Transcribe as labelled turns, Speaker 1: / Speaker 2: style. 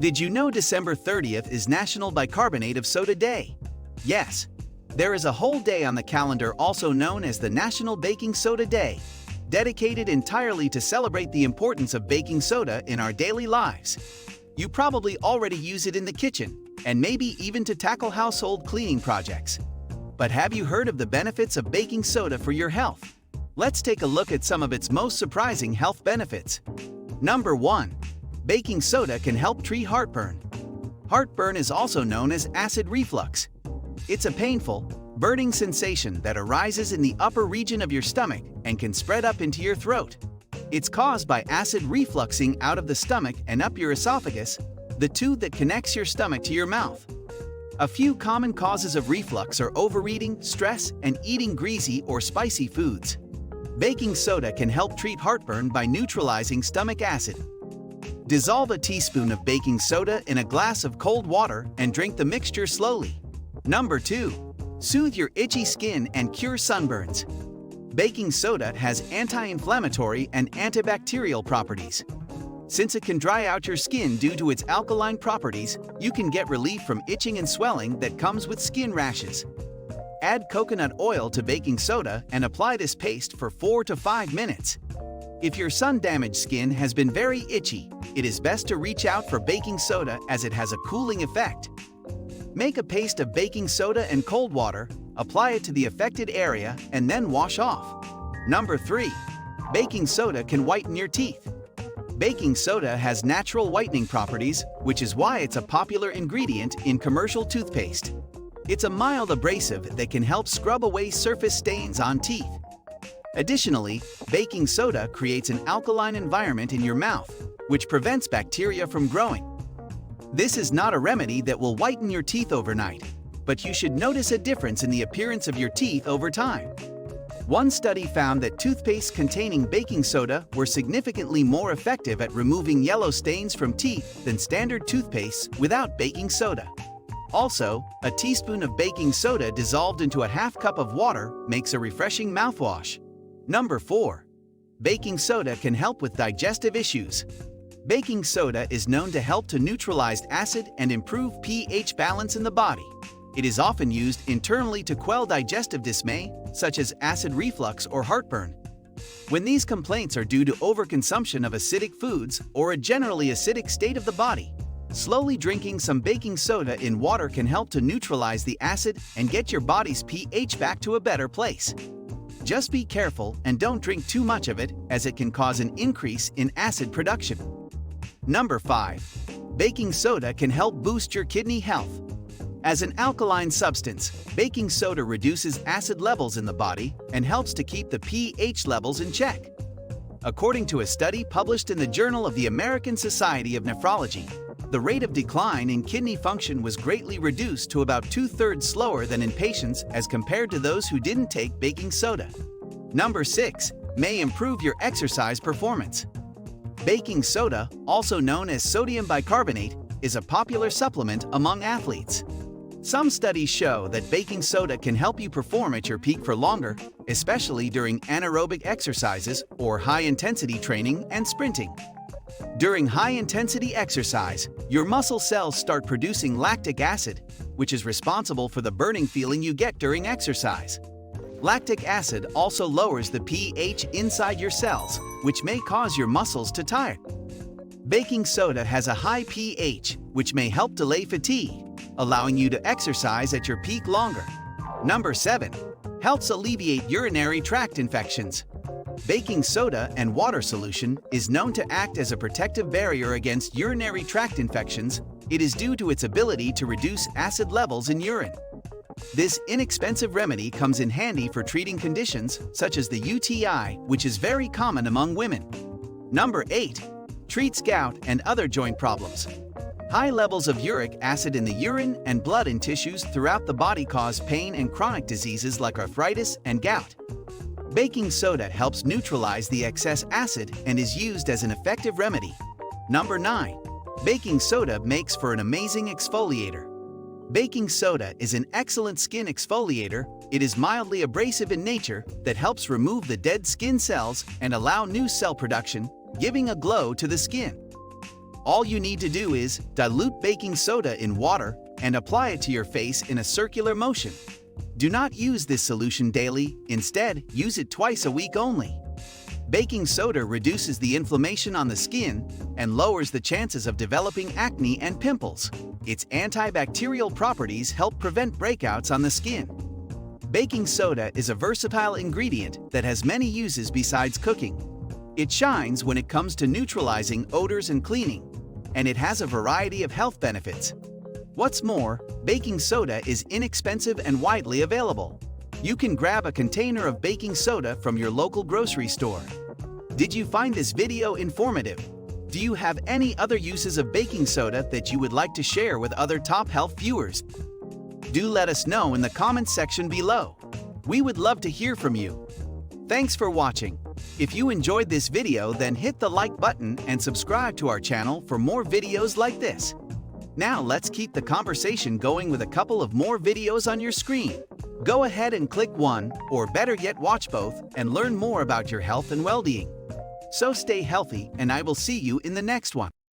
Speaker 1: Did you know December 30th is National Bicarbonate of Soda Day? Yes, there is a whole day on the calendar also known as the National Baking Soda Day, dedicated entirely to celebrate the importance of baking soda in our daily lives. You probably already use it in the kitchen, and maybe even to tackle household cleaning projects. But have you heard of the benefits of baking soda for your health? Let's take a look at some of its most surprising health benefits. Number 1. Baking soda can help treat heartburn. Heartburn is also known as acid reflux. It's a painful, burning sensation that arises in the upper region of your stomach and can spread up into your throat. It's caused by acid refluxing out of the stomach and up your esophagus, the tube that connects your stomach to your mouth. A few common causes of reflux are overeating, stress, and eating greasy or spicy foods. Baking soda can help treat heartburn by neutralizing stomach acid. Dissolve a teaspoon of baking soda in a glass of cold water and drink the mixture slowly. Number 2. Soothe your itchy skin and cure sunburns. Baking soda has anti-inflammatory and antibacterial properties. Since it can dry out your skin due to its alkaline properties, you can get relief from itching and swelling that comes with skin rashes. Add coconut oil to baking soda and apply this paste for 4 to 5 minutes. If your sun-damaged skin has been very itchy, it is best to reach out for baking soda as it has a cooling effect. Make a paste of baking soda and cold water, apply it to the affected area, and then wash off. Number 3. Baking soda can whiten your teeth. Baking soda has natural whitening properties, which is why it's a popular ingredient in commercial toothpaste. It's a mild abrasive that can help scrub away surface stains on teeth. Additionally, baking soda creates an alkaline environment in your mouth, which prevents bacteria from growing. This is not a remedy that will whiten your teeth overnight, but you should notice a difference in the appearance of your teeth over time. One study found that toothpaste containing baking soda were significantly more effective at removing yellow stains from teeth than standard toothpaste without baking soda. Also, a teaspoon of baking soda dissolved into a half cup of water makes a refreshing mouthwash. Number 4. Baking soda can help with digestive issues. Baking soda is known to help to neutralize acid and improve pH balance in the body. It is often used internally to quell digestive dismay, such as acid reflux or heartburn. When these complaints are due to overconsumption of acidic foods or a generally acidic state of the body, slowly drinking some baking soda in water can help to neutralize the acid and get your body's pH back to a better place. Just be careful and don't drink too much of it, as it can cause an increase in acid production. Number 5. Baking soda can help boost your kidney health. As an alkaline substance, baking soda reduces acid levels in the body and helps to keep the pH levels in check. According to a study published in the Journal of the American Society of Nephrology, the rate of decline in kidney function was greatly reduced to about 2/3 slower than in patients as compared to those who didn't take baking soda. Number 6. May improve your exercise performance. Baking soda, also known as sodium bicarbonate, is a popular supplement among athletes. Some studies show that baking soda can help you perform at your peak for longer, especially during anaerobic exercises or high-intensity training and sprinting. During high-intensity exercise, your muscle cells start producing lactic acid, which is responsible for the burning feeling you get during exercise. Lactic acid also lowers the pH inside your cells, which may cause your muscles to tire. Baking soda has a high pH, which may help delay fatigue, allowing you to exercise at your peak longer. Number 7. Helps alleviate urinary tract infections. Baking soda and water solution is known to act as a protective barrier against urinary tract infections. It is due to its ability to reduce acid levels in urine. This inexpensive remedy comes in handy for treating conditions such as the UTI, which is very common among women. Number 8. Treats gout and other joint problems. High levels of uric acid in the urine and blood in tissues throughout the body cause pain and chronic diseases like arthritis and gout. Baking soda helps neutralize the excess acid and is used as an effective remedy. Number 9. Baking soda makes for an amazing exfoliator. Baking soda is an excellent skin exfoliator. It is mildly abrasive in nature that helps remove the dead skin cells and allow new cell production, giving a glow to the skin. All you need to do is dilute baking soda in water and apply it to your face in a circular motion. Do not use this solution daily, instead, use it twice a week only. Baking soda reduces the inflammation on the skin and lowers the chances of developing acne and pimples. Its antibacterial properties help prevent breakouts on the skin. Baking soda is a versatile ingredient that has many uses besides cooking. It shines when it comes to neutralizing odors and cleaning, and it has a variety of health benefits. What's more, baking soda is inexpensive and widely available. You can grab a container of baking soda from your local grocery store. Did you find this video informative? Do you have any other uses of baking soda that you would like to share with other top health viewers? Do let us know in the comments section below. We would love to hear from you. Thanks for watching. If you enjoyed this video, then hit the like button and subscribe to our channel for more videos like this. Now let's keep the conversation going with a couple of more videos on your screen. Go ahead and click one, or better yet watch both, and learn more about your health and well-being. So stay healthy, and I will see you in the next one.